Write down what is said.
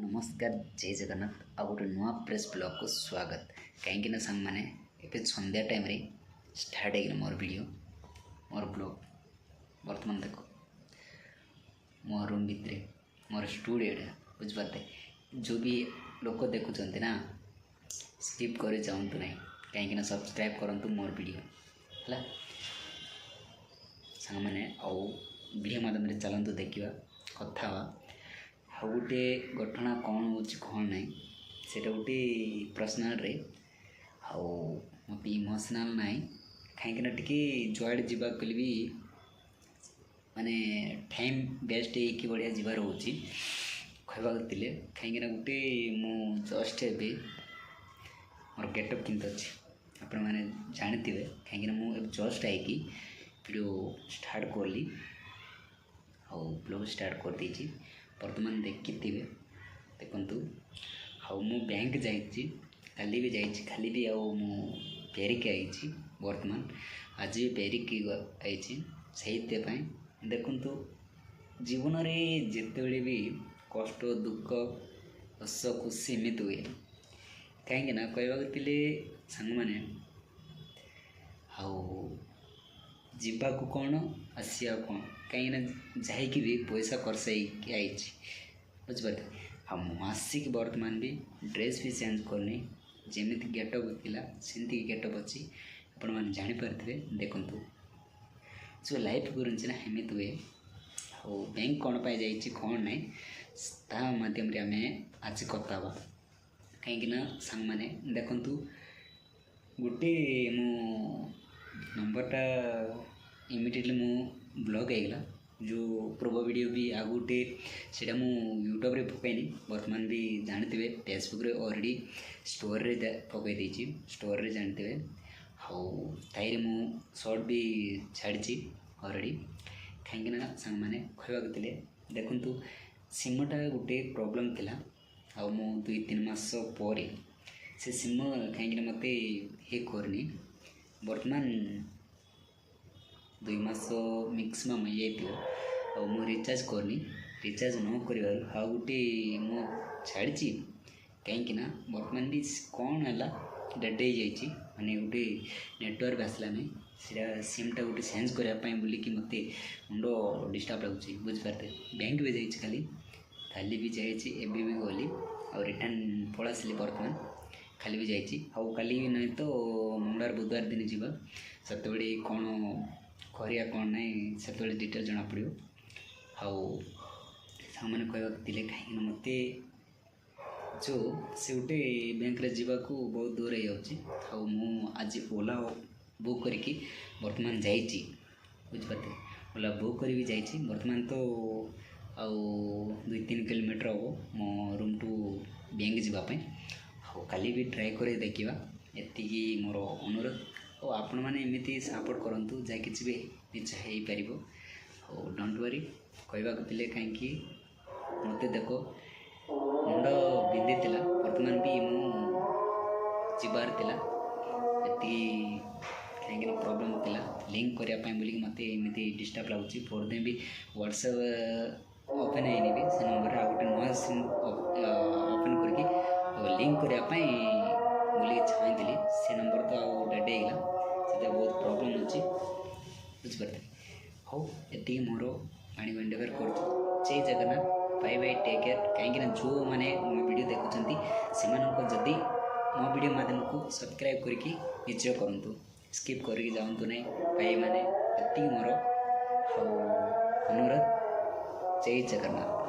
नमस्कार जय जगन्नाथ आ गोटे नुआ प्रेस ब्लॉग को स्वागत कहीं सांग मैंने ए संध्या टाइम रे स्टार्ट हो मोर वीडियो मोर ब्लॉग बर्तमान देख मो रूम भितर मोर स्टूडियो बुझपारे जो भी लोग देखुं ना स्किप कर चाहतु ना कहीं सब्सक्राइब करूँ मोर वीडियो है सांग मैंने आउ वीडियो माध्यम चलतु देखा कथा आ गोटे घटना कौन हो ना से गोटे पर्सनाल रे आउ मत इमोशनाल ना कहीं टी जुआड़े जावा भी माने टाइम बेस्ट हो बढ़िया जीवार हो कहवाले कहीं गोटे मु जस्ट ए मोर गेटअप किंत अच्छी आपण मैंने जानते कहीं मुझे जस्ट आई वीडियो स्टार्ट कली ब्लॉग स्टार्ट कर देची बर्तमान देखी देखु हाँ मु बैंक जाली भी जाइए खाली भी फेरिक आई बर्तमान आज भी फेरिक आई से देखु जीवन में जिते भी कष्ट दुख हस खुशी एमती हुए कहीं कहवाले सांग मैंने जावाक कौन आसिया कौन कहीं जाकि भी पैसा खर्च आई बुझे हाँ मासिक बर्तमान भी ड्रेस भी चेंज करनी जमी गेटअप थिला सेमती गेटअप अच्छी आपण मैंने जापारे देखु जो लाइफ गुరించి ना एमती हुए और बैंक कौन पाई जाइए कौन ना ता माध्यम आम आज कथा कहीं सांग मैंने देखु गोटे मो नंबरटा इमिडिएटली मो ब्लॉक आईगला जो पूर्व वीडियो भी आ गोटे से यूट्यूब रे पकईनी बर्तमान भी जानते फेसबुक रे ऑलरेडी स्टोर रे पकई देछि स्टोर रे जानते हाँ ताई मु शॉर्ट भी छाड़ी ऑलरेडी कहीं सांग मैंने कहवाले देखु सिमटा गोटे प्रॉब्लम थिला आ मु 2-3 मास पर से सिम कहीं मत हे करनी बर्तमान 2 मास मैक्सिमम हो मु रिचार्ज करनी रिचार्ज न कर गोटे मु छाड़ी कहीं बर्तमान भी कौन है डेड हो माने गोटे नेटवर्क आसला नहीं सीटा सिमटा गोटे चेंज करने बोलिकी मत मुंड डिस्टर्ब लगुच बुझिपारे बैंक भी जाइए खाली भी जाइए भी गली आ रिटर्न पलि बर्तमान खाली भी जाइए आउ काली नहीं तो मुंडार बुधवार दिन जावा से कौन करिया कौन ना से डिटेल जना पड़ो आउ मैंने कहवाले कहीं मत जो से गोटे बैंक रे जावाक बहुत दूर हो आज ओला बुक करके बर्तमान जाइए बुझिपारे ओला बुक कर भी जाइए बर्तमान तो आउ 2-3 किलोमीटर हम मो रूम टू बैंक जावाई हाँ काली भी ट्राए कर देखा एति मोर अनुरोध और आपण मैंने एमती सपोर्ट करूँ जहाँ कि भी निश्चय हो पार और डोंट वरी कहवाले कहीं मत देख मुंड बिंदी बर्तमान भी मुबार ये कहीं प्रॉब्लम थिला लिंक करने बोलिक मत एमती डिस्टर्ब लगुच फोर दिन भी व्हाट्सएप ओपन है भी से नंबर आ गए नुआ सिम ओपन करके लिंक करने बोली चाहती से नंबर तो आउ डेड होगा से बहुत प्रॉब्लम अच्छी बुझिपारे हाँ ये मोर पानी वेंडेवर कर जय Jagannath bye bye take care कहीं जो मैंने मो वीडियो देखुं से जदि मो वीडियो माध्यम को सब्सक्राइब करके निश्चय करूँ स्किप करके जाऊँ ना भाई मैंने ये मोर अनुरोध जय जगन्नाथ।